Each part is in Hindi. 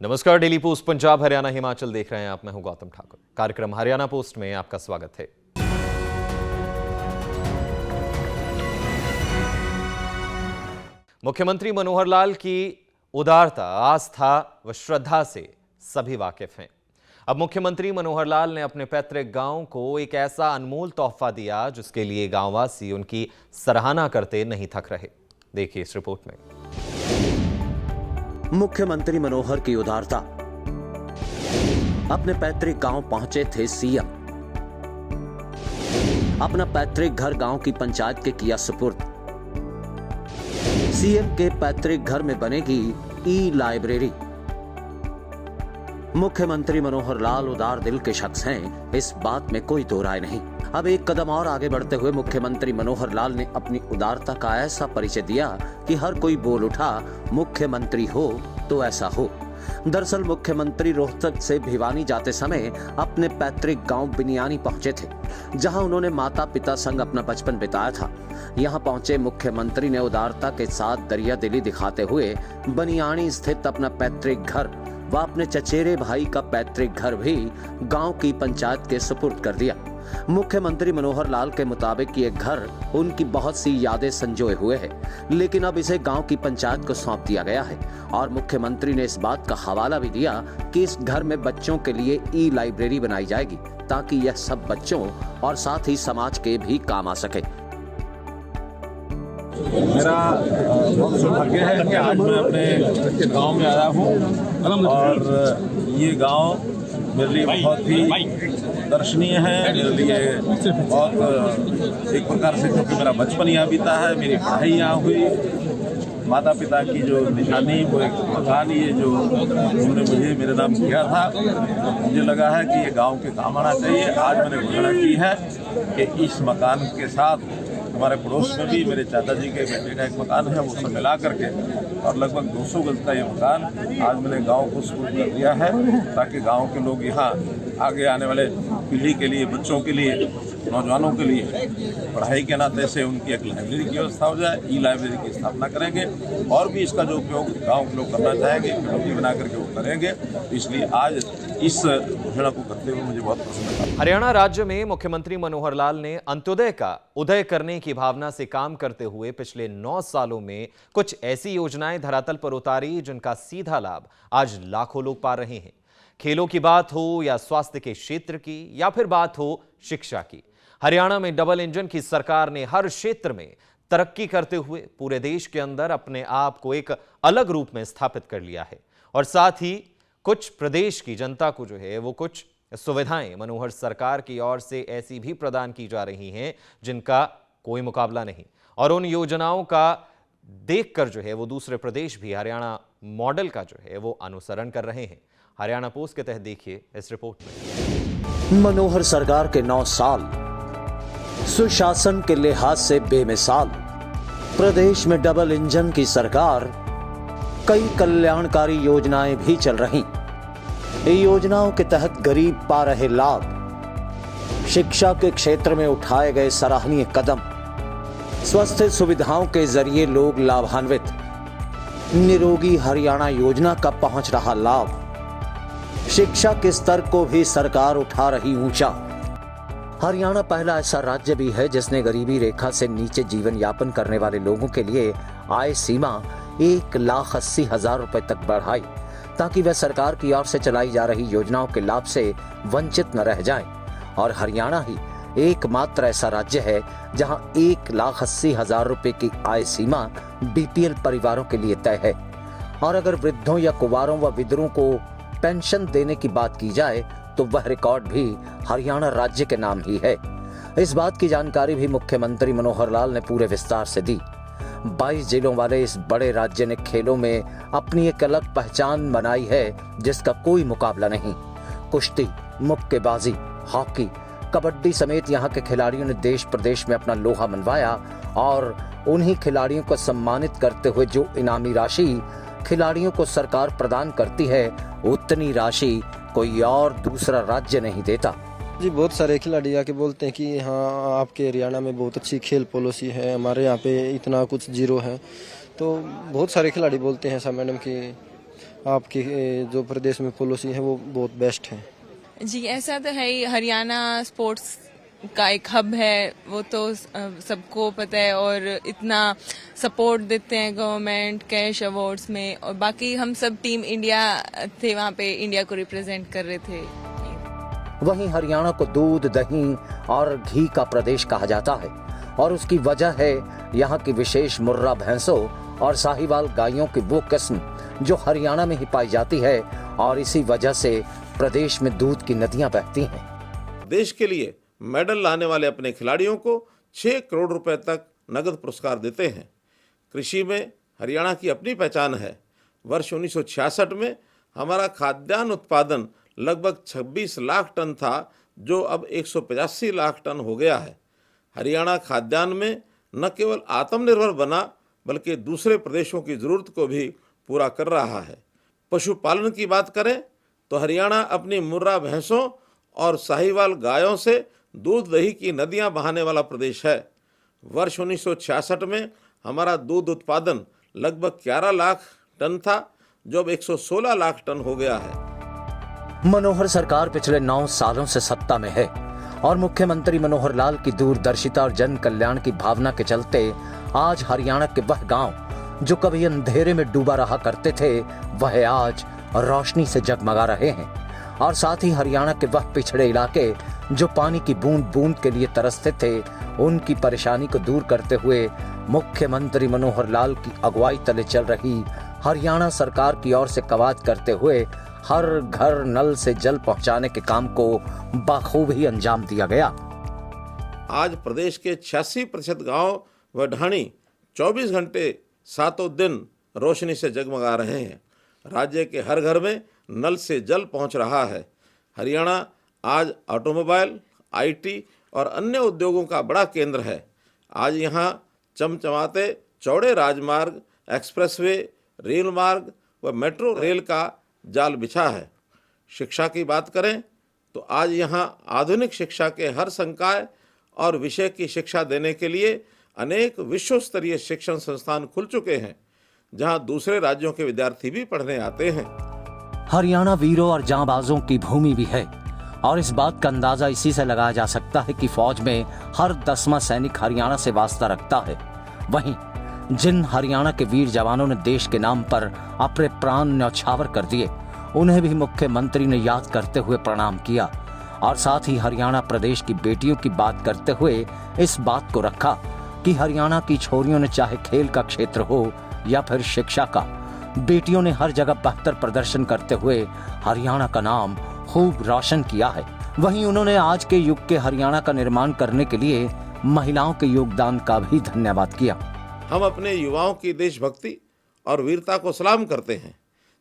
नमस्कार, डेली पोस्ट पंजाब हरियाणा हिमाचल देख रहे हैं आप। मैं हूं गौतम ठाकुर। कार्यक्रम हरियाणा पोस्ट में आपका स्वागत है। मुख्यमंत्री मनोहर लाल की उदारता, आस्था व श्रद्धा से सभी वाकिफ हैं। अब मुख्यमंत्री मनोहर लाल ने अपने पैतृक गांव को एक ऐसा अनमोल तोहफा दिया जिसके लिए गांववासी उनकी सराहना करते नहीं थक रहे। देखिए इस रिपोर्ट में। मुख्यमंत्री मनोहर की उदारता। अपने पैतृक गांव पहुंचे थे सीएम। अपना पैतृक घर गांव की पंचायत के किया सुपुर्द। सीएम के पैतृक घर में बनेगी ई लाइब्रेरी। मुख्यमंत्री मनोहर लाल उदार दिल के शख्स हैं, इस बात में कोई दो राय नहीं। अब एक कदम और आगे बढ़ते हुए मुख्यमंत्री मनोहर लाल ने अपनी उदारता का ऐसा परिचय दिया कि हर कोई बोल उठा, मुख्यमंत्री हो तो ऐसा हो। दरअसल मुख्यमंत्री रोहतक से भिवानी जाते समय अपने पैतृक गांव बिनियानी पहुंचे थे, जहां उन्होंने माता पिता संग अपना बचपन बिताया था। यहां पहुंचे मुख्यमंत्री ने उदारता के साथ दरिया दिली दिखाते हुए बनियानी स्थित अपना पैतृक घर व अपने चचेरे भाई का पैतृक घर भी गांव की पंचायत के सुपुर्द कर दिया। मुख्यमंत्री मनोहर लाल के मुताबिक ये घर उनकी बहुत सी यादें संजोए हुए है, लेकिन अब इसे गांव की पंचायत को सौंप दिया गया है। और मुख्यमंत्री ने इस बात का हवाला भी दिया कि इस घर में बच्चों के लिए ई लाइब्रेरी बनाई जाएगी, ताकि यह सब बच्चों और साथ ही समाज के भी काम आ सके। मेरा बहुत सौभाग्य है कि आज मैं अपने गांव में आया हूं और ये गांव मेरे लिए बहुत ही दर्शनीय है। मेरे लिए बहुत एक प्रकार से, क्योंकि मेरा बचपन यहाँ बीता है, मेरी पढ़ाई यहाँ हुई, माता पिता की जो निशानी, वो एक मकान ये जो उन्होंने मुझे मेरे नाम किया था, मुझे लगा है कि ये गांव के काम आना चाहिए। आज मैंने घोषणा की है कि इस मकान के साथ हमारे पड़ोस में भी मेरे चाचा जी के बेटे का एक मकान है, वो सब मिला करके और लगभग 200 गज का ये मकान आज मैंने गांव को सुपुर्द कर दिया है, ताकि गांव के लोग यहाँ आगे आने वाले पीढ़ी के लिए, बच्चों के लिए, नौजवानों के लिए पढ़ाई के नाते से उनकी एक लाइब्रेरी की व्यवस्था हो जाए। ई लाइब्रेरी की स्थापना करेंगे और भी इसका जो उपयोग गांव के लोग करना चाहेंगे, कमेटी बना करके वो करेंगे। इसलिए आज इस घोषणा को करते हुए मुझे बहुत पसंद है। हरियाणा राज्य में मुख्यमंत्री मनोहर लाल ने अंत्योदय का उदय करने की भावना से काम करते हुए पिछले 9 सालों में कुछ ऐसी योजनाएं धरातल पर उतारी जिनका सीधा लाभ आज लाखों लोग पा रहे हैं। खेलों की बात हो या स्वास्थ्य के क्षेत्र की या फिर बात हो शिक्षा की, हरियाणा में डबल इंजन की सरकार ने हर क्षेत्र में तरक्की करते हुए पूरे देश के अंदर अपने आप को एक अलग रूप में स्थापित कर लिया है। और साथ ही कुछ प्रदेश की जनता को जो है वो कुछ सुविधाएं मनोहर सरकार की ओर से ऐसी भी प्रदान की जा रही हैं जिनका कोई मुकाबला नहीं। और उन योजनाओं का देखकर जो है वो दूसरे प्रदेश भी हरियाणा मॉडल का जो है वो अनुसरण कर रहे हैं। हरियाणा पोस्ट के तहत देखिए इस रिपोर्ट में। मनोहर सरकार के 9 साल सुशासन के लिहाज से बेमिसाल। प्रदेश में डबल इंजन की सरकार, कई कल्याणकारी योजनाएं भी चल रही। इन योजनाओं के तहत गरीब पा रहे लाभ। शिक्षा के क्षेत्र में उठाए गए सराहनीय कदम। स्वास्थ्य सुविधाओं के जरिए लोग लाभान्वित। निरोगी हरियाणा योजना का पहुंच रहा लाभ। शिक्षा के स्तर को भी सरकार उठा रही ऊंचा। हरियाणा पहला ऐसा राज्य भी है जिसने गरीबी रेखा से नीचे जीवन यापन करने वाले लोगों के लिए आय सीमा 1,80,000 रुपए तक बढ़ाई, ताकि वह सरकार की ओर से चलाई जा रही योजनाओं के लाभ से वंचित न रह जाएं। और हरियाणा ही एकमात्र ऐसा राज्य है जहां 1,80,000 रुपए की आय सीमा बीपीएल परिवारों के लिए तय है। और अगर वृद्धों या कुंवारों व विधुरों को पेंशन देने की बात की जाए तो वह रिकॉर्ड भी हरियाणा राज्य के नाम ही है। इस बात की जानकारी भी मुख्यमंत्री मनोहर लाल ने पूरे विस्तार से दी। 22 जिलों वाले इस बड़े राज्य ने खेलों में अपनी एक अलग पहचान बनाई है जिसका कोई मुकाबला नहीं। कुश्ती, मुक्केबाजी, हॉकी, कबड्डी समेत यहाँ के खिलाड़ियों ने देश प्रदेश में अपना लोहा मनवाया। और उन्हीं खिलाड़ियों को सम्मानित करते हुए जो इनामी राशि खिलाड़ियों को सरकार प्रदान करती है, उतनी राशि कोई और दूसरा राज्य नहीं देता। जी, बहुत सारे खिलाड़ी आके बोलते हैं कि हाँ, आपके हरियाणा में बहुत अच्छी खेल पॉलिसी है, हमारे यहाँ पे इतना कुछ जीरो है। तो बहुत सारे खिलाड़ी बोलते हैं ऐसा मैडम कि आपके जो प्रदेश में पॉलिसी है वो बहुत बेस्ट है। जी ऐसा तो है ही, हरियाणा स्पोर्ट्स का एक हब है, वो तो सबको पता है, और इतना सपोर्ट देते हैं गवर्नमेंट कैश अवार्ड्स में, और बाकी हम सब टीम इंडिया थे, वहाँ पे इंडिया को रिप्रेजेंट कर रहे थे। वहीं हरियाणा को दूध, दही और घी का प्रदेश कहा जाता है और उसकी वजह है यहाँ की विशेष मुर्रा भैंसों और साहिवाल गायों की वो किस्म जो हरियाणा में ही पाई जाती है, और इसी वजह से प्रदेश में दूध की नदियां बहती हैं। देश के लिए मेडल लाने वाले अपने खिलाड़ियों को 6 करोड़ रुपए तक नगद पुरस्कार देते हैं। कृषि में हरियाणा की अपनी पहचान है। वर्ष 1966 में हमारा खाद्यान्न उत्पादन लगभग 26 लाख टन था, जो अब 185 लाख टन हो गया है। हरियाणा खाद्यान्न में न केवल आत्मनिर्भर बना, बल्कि दूसरे प्रदेशों की ज़रूरत को भी पूरा कर रहा है। पशुपालन की बात करें तो हरियाणा अपनी मुर्रा भैंसों और साहिवाल गायों से दूध दही की नदियां बहाने वाला प्रदेश है। वर्ष 1966 में हमारा दूध उत्पादन लगभग 11 लाख टन था, जो अब 116 लाख टन हो गया है। मनोहर सरकार पिछले 9 सालों से सत्ता में है और मुख्यमंत्री मनोहर लाल की दूरदर्शिता और जन कल्याण की भावना के चलते आज हरियाणा के वह गांव जो कभी अंधेरे में डूबा रहा करते थे, वह आज रोशनी से जगमगा रहे हैं। और साथ ही हरियाणा के वह पिछड़े इलाके जो पानी की बूंद बूंद के लिए तरसते थे, उनकी परेशानी को दूर करते हुए मुख्यमंत्री मनोहर लाल की अगुवाई तले चल रही हरियाणा सरकार की ओर से कवायद करते हुए हर घर नल से जल पहुंचाने के काम को बखूबी अंजाम दिया गया। आज प्रदेश के 86% गांव व ढाणी 24 घंटे सातों दिन रोशनी से जगमगा रहे हैं। राज्य के हर घर में नल से जल पहुंच रहा है। हरियाणा आज ऑटोमोबाइल, आईटी और अन्य उद्योगों का बड़ा केंद्र है। आज यहाँ चमचमाते चौड़े राजमार्ग, एक्सप्रेसवे, रेल मार्ग व मेट्रो रेल का जाल बिछा है। शिक्षा की बात करें तो आज यहाँ आधुनिक शिक्षा के हर संकाय और विषय की शिक्षा देने के लिए अनेक विश्व स्तरीय शिक्षण संस्थान खुल चुके हैं, जहाँ दूसरे राज्यों के विद्यार्थी भी पढ़ने आते हैं। हरियाणा वीरों और जांबाजों की भूमि भी है और इस बात का अंदाजा इसी से लगाया जा सकता है कि फौज में हर 10वां सैनिक हरियाणा से वास्ता रखता है। वहीं जिन हरियाणा के वीर जवानों ने देश के नाम पर अपने प्राण न्यौछावर कर दिए, उन्हें भी मुख्यमंत्री ने याद करते हुए प्रणाम किया और साथ ही हरियाणा प्रदेश की बेटियों की बात करते हुए इस बात को रखा कि हरियाणा की छोरियों ने चाहे खेल का क्षेत्र हो या फिर शिक्षा का, बेटियों ने हर जगह बेहतर प्रदर्शन करते हुए हरियाणा का नाम खूब रोशन किया है। वहीं उन्होंने आज के युग के हरियाणा का निर्माण करने के लिए महिलाओं के योगदान का भी धन्यवाद किया। हम अपने युवाओं की देशभक्ति और वीरता को सलाम करते हैं,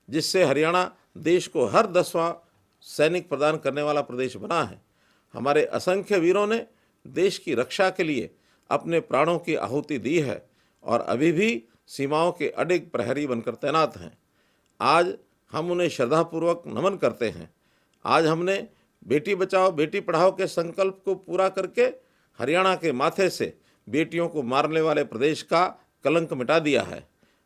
जिससे हरियाणा देश को हर 10वां सैनिक प्रदान करने वाला प्रदेश बना है। हमारे असंख्य वीरों ने देश की रक्षा के लिए अपने प्राणों की आहुति दी है और अभी भी सीमाओं के अडिग प्रहरी बनकर तैनात हैं। आज हम उन्हें श्रद्धापूर्वक नमन करते हैं। आज हमने बेटी बचाओ बेटी पढ़ाओ के संकल्प को पूरा करके हरियाणा के माथे से बेटियों को मारने वाले प्रदेश का कलंक मिटा दिया है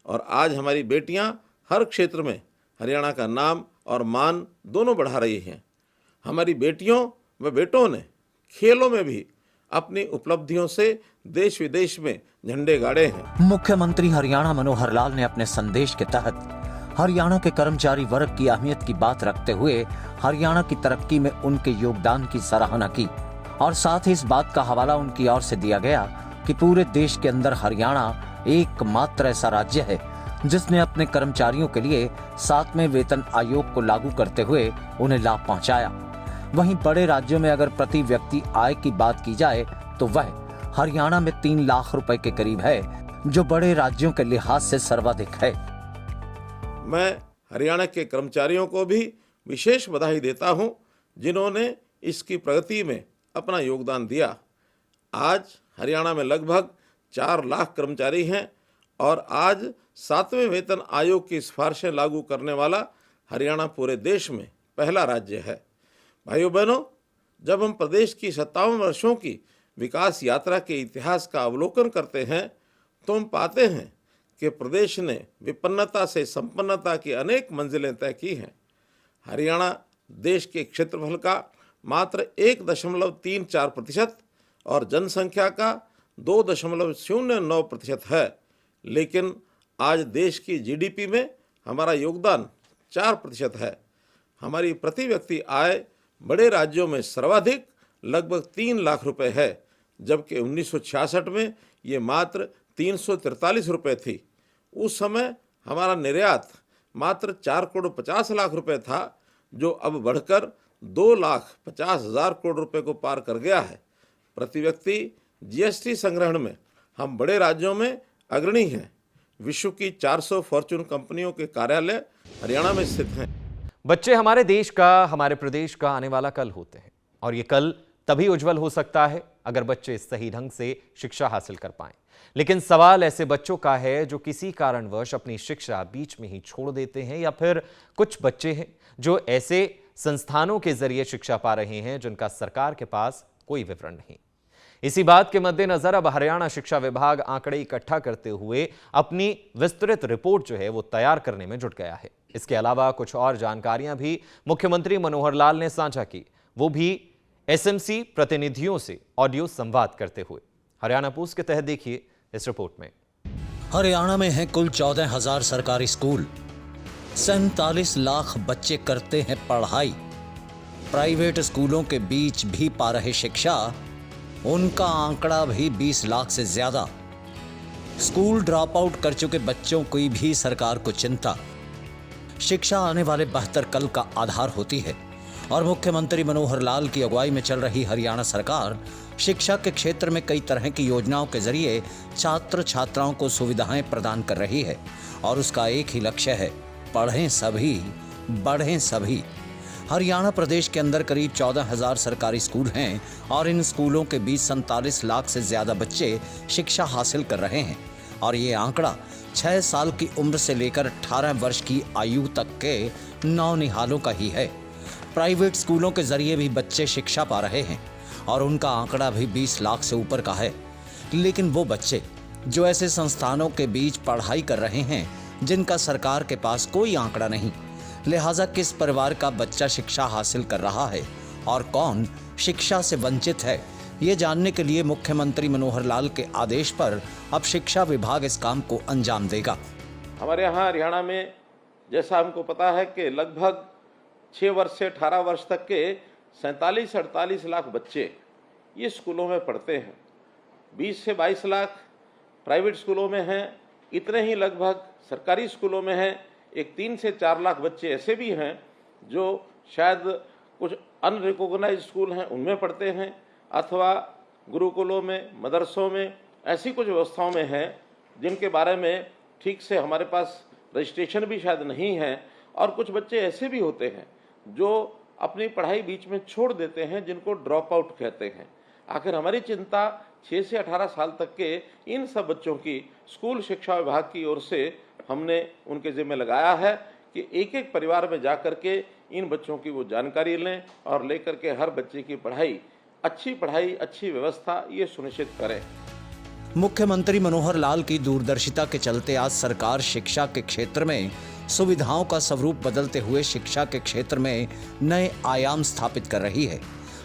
और आज हमारी बेटियां हर क्षेत्र में हरियाणा का नाम और मान दोनों बढ़ा रही हैं। हमारी बेटियों व बेटों ने खेलों में भी अपनी उपलब्धियों से देश विदेश में झंडे गाड़े हैं। मुख्यमंत्री हरियाणा मनोहर लाल ने अपने संदेश के तहत हरियाणा के कर्मचारी वर्ग की अहमियत की बात रखते हुए हरियाणा की तरक्की में उनके योगदान की सराहना की और साथ ही इस बात का हवाला उनकी ओर से दिया गया कि पूरे देश के अंदर हरियाणा एकमात्र ऐसा राज्य है जिसने अपने कर्मचारियों के लिए 7वें वेतन आयोग को लागू करते हुए उन्हें लाभ पहुंचाया। वहीं बड़े राज्यों में अगर प्रति व्यक्ति आय की बात की जाए तो वह हरियाणा में 3 लाख रुपए के करीब है, जो बड़े राज्यों के लिहाज से सर्वाधिक है। मैं हरियाणा के कर्मचारियों को भी विशेष बधाई देता हूं, जिन्होंने इसकी प्रगति में अपना योगदान दिया। आज हरियाणा में लगभग 4 लाख कर्मचारी हैं और आज 7वें वेतन आयोग की सिफारिशें लागू करने वाला हरियाणा पूरे देश में पहला राज्य है। भाइयों बहनों, जब हम प्रदेश की 57 वर्षों की विकास यात्रा के इतिहास का अवलोकन करते हैं तो हम पाते हैं कि प्रदेश ने विपन्नता से संपन्नता की अनेक मंजिलें तय की हैं। हरियाणा देश के क्षेत्रफल का मात्र 1.34% और जनसंख्या का 2.09% है, लेकिन आज देश की जीडीपी में हमारा योगदान 4% है। हमारी प्रति व्यक्ति आय बड़े राज्यों में सर्वाधिक लगभग 3 लाख रुपए है, जबकि 1966 में ये मात्र 343 रुपये थी। उस समय हमारा निर्यात मात्र 4,50,00,000 रुपये था, जो अब बढ़कर 2,50,000 करोड़ रुपए को पार कर गया है। प्रति व्यक्ति जीएसटी संग्रहण में हम बड़े राज्यों में अग्रणी हैं। विश्व की 400 फॉर्च्यून कंपनियों के कार्यालय हरियाणा में स्थित हैं। बच्चे हमारे देश का, हमारे प्रदेश का आने वाला कल होते हैं और ये कल तभी उज्जवल हो सकता है अगर बच्चे सही ढंग से शिक्षा हासिल कर पाएं। लेकिन सवाल ऐसे बच्चों का है जो किसी कारणवश अपनी शिक्षा बीच में ही छोड़ देते हैं, या फिर कुछ बच्चे हैं जो ऐसे संस्थानों के जरिए शिक्षा पा रहे हैं जिनका सरकार के पास कोई विवरण नहीं। इसी बात के मद्देनजर अब हरियाणा शिक्षा विभाग आंकड़े इकट्ठा करते हुए अपनी विस्तृत रिपोर्ट जो है वो तैयार करने में जुट गया है। इसके अलावा कुछ और जानकारियां भी मुख्यमंत्री मनोहर लाल ने साझा की, वो भी एसएमसी प्रतिनिधियों से ऑडियो संवाद करते हुए। हरियाणा पोस्ट के तहत देखिए इस रिपोर्ट में। हरियाणा में हैं कुल 14,000 सरकारी स्कूल, 47 लाख बच्चे करते हैं पढ़ाई। प्राइवेट स्कूलों के बीच भी पा रहे शिक्षा, उनका आंकड़ा भी 20 लाख से ज्यादा। स्कूल ड्रॉप आउट कर चुके बच्चों की भी सरकार को चिंता। शिक्षा आने वाले बेहतर कल का आधार होती है और मुख्यमंत्री मनोहर लाल की अगुवाई में चल रही हरियाणा सरकार शिक्षा के क्षेत्र में कई तरह की योजनाओं के जरिए छात्र छात्राओं को सुविधाएं प्रदान कर रही है और उसका एक ही लक्ष्य है, पढ़ें सभी, बढ़ें सभी। हरियाणा प्रदेश के अंदर करीब 14,000 सरकारी स्कूल हैं और इन स्कूलों के बीच 47 लाख से ज्यादा बच्चे शिक्षा हासिल कर रहे हैं और ये आंकड़ा 6 साल की उम्र से लेकर 18 वर्ष की आयु तक के नौनिहालों का ही है। प्राइवेट स्कूलों के जरिए भी बच्चे शिक्षा पा रहे हैं और उनका आंकड़ा भी 20 लाख से ऊपर का है। लेकिन वो बच्चे जो ऐसे संस्थानों के बीच पढ़ाई कर रहे हैं जिनका सरकार के पास कोई आंकड़ा नहीं, लिहाजा किस परिवार का बच्चा शिक्षा हासिल कर रहा है और कौन शिक्षा से वंचित है, ये जानने के लिए मुख्यमंत्री मनोहर लाल के आदेश पर अब शिक्षा विभाग इस काम को अंजाम देगा। हमारे यहाँ हरियाणा में जैसा हमको पता है कि लगभग 6 वर्ष से 18 वर्ष तक के 47-48 लाख बच्चे ये स्कूलों में पढ़ते हैं। 20 से 22 लाख प्राइवेट स्कूलों में हैं, इतने ही लगभग सरकारी स्कूलों में हैं। एक 3 से 4 लाख बच्चे ऐसे भी हैं जो शायद कुछ अनरिकॉग्नाइज्ड स्कूल हैं उनमें पढ़ते हैं, अथवा गुरुकुलों में, मदरसों में, ऐसी कुछ व्यवस्थाओं में हैं जिनके बारे में ठीक से हमारे पास रजिस्ट्रेशन भी शायद नहीं है। और कुछ बच्चे ऐसे भी होते हैं जो अपनी पढ़ाई बीच में छोड़ देते हैं, जिनको ड्रॉप आउट कहते हैं। आखिर हमारी चिंता 6 से 18 साल तक के इन सब बच्चों की स्कूल शिक्षा विभाग की ओर से हमने उनके जिम्मे लगाया है कि एक एक परिवार में जाकर के इन बच्चों की वो जानकारी लें और लेकर के हर बच्चे की पढ़ाई, अच्छी व्यवस्था ये सुनिश्चित करें। मुख्यमंत्री मनोहर लाल की दूरदर्शिता के चलते आज सरकार शिक्षा के क्षेत्र में सुविधाओं का स्वरूप बदलते हुए शिक्षा के क्षेत्र में नए आयाम स्थापित कर रही है।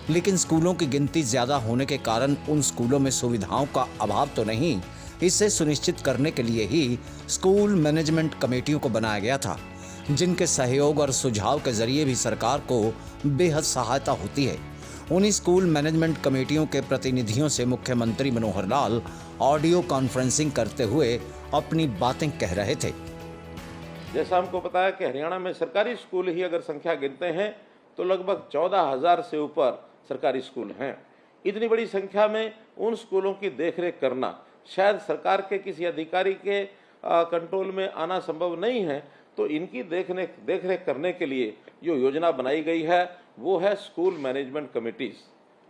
लेकिन स्कूलों की गिनती ज्यादा होने के कारण उन स्कूलों में सुविधाओं का अभाव तो नहीं, इसे सुनिश्चित करने के लिए ही स्कूल मैनेजमेंट कमेटियों को बनाया गया था, जिनके सहयोग और सुझाव के जरिए भी सरकार को बेहद सहायता होती है। उन्हीं स्कूल मैनेजमेंट कमेटियों के प्रतिनिधियों से मुख्यमंत्री मनोहर लाल ऑडियो कॉन्फ्रेंसिंग करते हुए अपनी बातें कह रहे थे। जैसा हमको पता है कि हरियाणा में सरकारी स्कूल ही अगर संख्या गिनते हैं तो लगभग 14,000 से ऊपर सरकारी स्कूल हैं। इतनी बड़ी संख्या में उन स्कूलों की देखरेख करना शायद सरकार के किसी अधिकारी के कंट्रोल में आना संभव नहीं है, तो इनकी देखरेख करने के लिए जो योजना बनाई गई है वो है स्कूल मैनेजमेंट कमेटीज,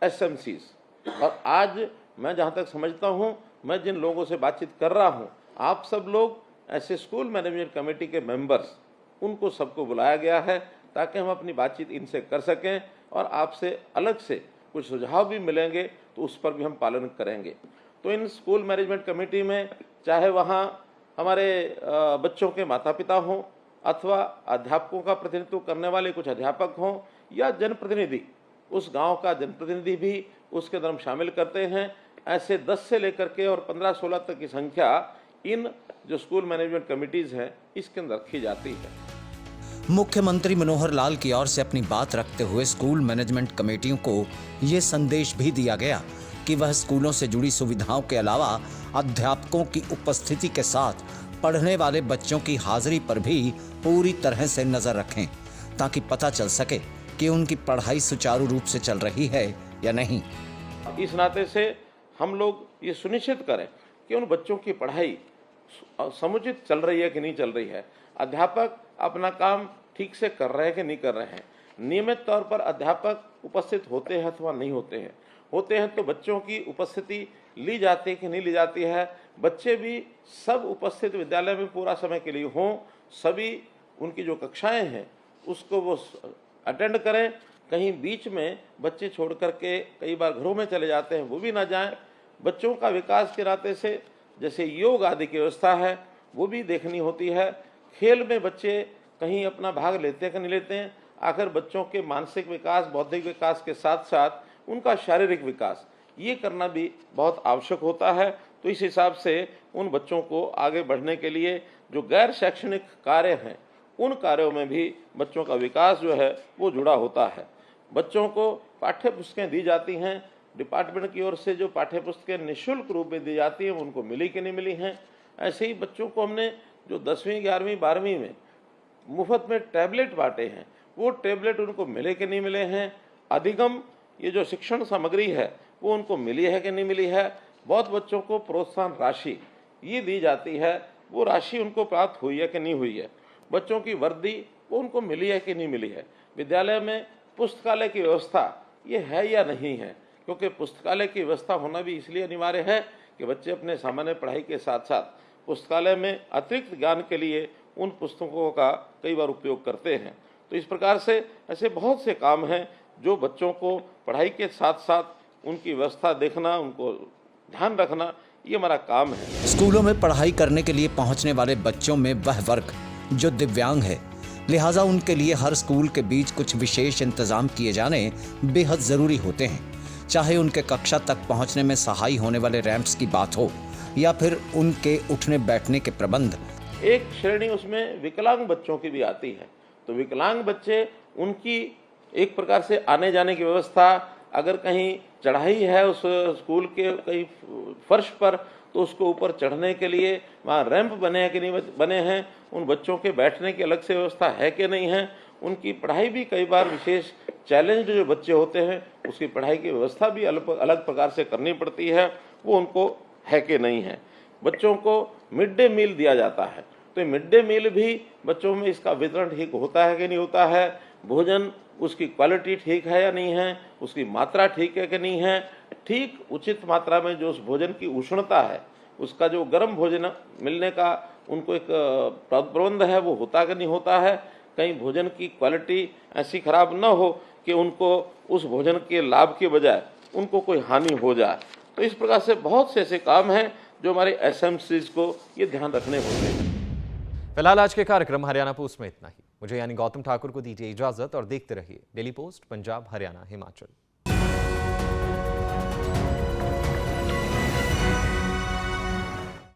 एसएमसीज। और आज मैं जहाँ तक समझता हूँ, मैं जिन लोगों से बातचीत कर रहा हूँ, आप सब लोग ऐसे स्कूल मैनेजमेंट कमेटी के मेंबर्स, उनको सबको बुलाया गया है ताकि हम अपनी बातचीत इनसे कर सकें और आपसे अलग से कुछ सुझाव भी मिलेंगे तो उस पर भी हम पालन करेंगे। तो इन स्कूल मैनेजमेंट कमेटी में चाहे वहाँ हमारे बच्चों के माता पिता हों अथवा अध्यापकों का प्रतिनिधित्व करने वाले कुछ अध्यापक हों या जनप्रतिनिधि, उस गांव का जनप्रतिनिधि भी उसके अंदर हम शामिल करते हैं। ऐसे 10 से लेकर के और 15-16 तक की संख्या इन जो स्कूल मैनेजमेंट कमिटीज़ हैं इसके अंदर रखी जाती है। मुख्यमंत्री मनोहर लाल की ओर से अपनी बात रखते हुए स्कूल मैनेजमेंट कमेटियों को ये संदेश भी दिया गया कि वह स्कूलों से जुड़ी सुविधाओं के अलावा अध्यापकों की उपस्थिति के साथ पढ़ने वाले बच्चों की हाजिरी पर भी पूरी तरह से नजर रखें, ताकि पता चल सके कि उनकी पढ़ाई सुचारू रूप से चल रही है या नहीं। इस नाते से हम लोग ये सुनिश्चित करें कि उन बच्चों की पढ़ाई समुचित चल रही है कि नहीं चल रही है, अध्यापक अपना काम ठीक से कर रहे हैं कि नहीं कर रहे हैं, नियमित तौर पर अध्यापक उपस्थित होते हैं अथवा नहीं होते हैं तो बच्चों की उपस्थिति ली जाती है कि नहीं ली जाती है, बच्चे भी सब उपस्थित विद्यालय में पूरा समय के लिए हों, सभी उनकी जो कक्षाएं हैं उसको वो अटेंड करें, कहीं बीच में बच्चे छोड़ करके कई बार घरों में चले जाते हैं वो भी ना जाएं। बच्चों का विकास के नाते से जैसे योग आदि की व्यवस्था है वो भी देखनी होती है। खेल में बच्चे कहीं अपना भाग लेते हैं कि नहीं लेते हैं, आखिर बच्चों के मानसिक विकास, बौद्धिक विकास के साथ साथ उनका शारीरिक विकास ये करना भी बहुत आवश्यक होता है। तो इस हिसाब से उन बच्चों को आगे बढ़ने के लिए जो गैर शैक्षणिक कार्य हैं उन कार्यों में भी बच्चों का विकास जो है वो जुड़ा होता है। बच्चों को पाठ्य पुस्तकें दी जाती हैं, डिपार्टमेंट की ओर से जो पाठ्य पुस्तकें निःशुल्क रूप में दी जाती हैं उनको मिली कि नहीं मिली हैं। ऐसे ही बच्चों को हमने जो 10वीं 11वीं 12वीं में मुफ्त में टैबलेट बांटे हैं वो टैबलेट उनको मिले कि नहीं मिले हैं। अधिगम ये जो शिक्षण सामग्री है वो उनको मिली है कि नहीं मिली है। बहुत बच्चों को प्रोत्साहन राशि ये दी जाती है, वो राशि उनको प्राप्त हुई है कि नहीं हुई है। बच्चों की वर्दी वो उनको मिली है कि नहीं मिली है। विद्यालय में पुस्तकालय की व्यवस्था ये है या नहीं है, क्योंकि पुस्तकालय की व्यवस्था होना भी इसलिए अनिवार्य है कि बच्चे अपने सामान्य पढ़ाई के साथ साथ पुस्तकालय में अतिरिक्त ज्ञान के लिए उन पुस्तकों का कई बार उपयोग करते हैं। तो इस प्रकार से ऐसे बहुत से काम हैं जो बच्चों को पढ़ाई के साथ साथ उनकी व्यवस्था देखना, उनको ध्यान रखना, ये हमारा काम है। स्कूलों में पढ़ाई करने के लिए पहुंचने वाले बच्चों में वह वर्ग जो दिव्यांग है, लिहाजा उनके लिए हर स्कूल के बीच कुछ विशेष इंतजाम किए जाने बेहद जरूरी होते हैं। चाहे उनके कक्षा तक पहुंचने में सहाय होने वाले रैंप्स की बात हो या फिर उनके उठने बैठने के प्रबंध। एक श्रेणी उसमें विकलांग बच्चों की भी आती है, तो विकलांग बच्चे उनकी एक प्रकार से आने जाने की व्यवस्था, अगर कहीं चढ़ाई है उस स्कूल के कहीं फर्श पर तो उसको ऊपर चढ़ने के लिए वहाँ रैंप बने हैं कि नहीं बने हैं, उन बच्चों के बैठने की अलग से व्यवस्था है कि नहीं है। उनकी पढ़ाई भी कई बार विशेष चैलेंज जो बच्चे होते हैं उसकी पढ़ाई की व्यवस्था भी अलग प्रकार से करनी पड़ती है, वो उनको है कि नहीं है। बच्चों को मिड डे मील दिया जाता है, तो मिड डे मील भी बच्चों में इसका वितरण ठीक होता है कि नहीं होता है, भोजन उसकी क्वालिटी ठीक है या नहीं है, उसकी मात्रा ठीक है कि नहीं है, ठीक उचित मात्रा में जो उस भोजन की उष्णता है, उसका जो गर्म भोजन मिलने का उनको एक प्रबंध है वो होता कि नहीं होता है। कहीं भोजन की क्वालिटी ऐसी खराब ना हो कि उनको उस भोजन के लाभ के बजाय उनको कोई हानि हो जाए। तो इस प्रकार से बहुत से ऐसे काम हैं जो हमारे एसएमसीज को ये ध्यान रखने होते हैं। फिलहाल आज के कार्यक्रम हरियाणा पोस्ट में इतना ही। मुझे यानी गौतम ठाकुर को दीजिए इजाजत और देखते रहिए डेली पोस्ट पंजाब हरियाणा हिमाचल।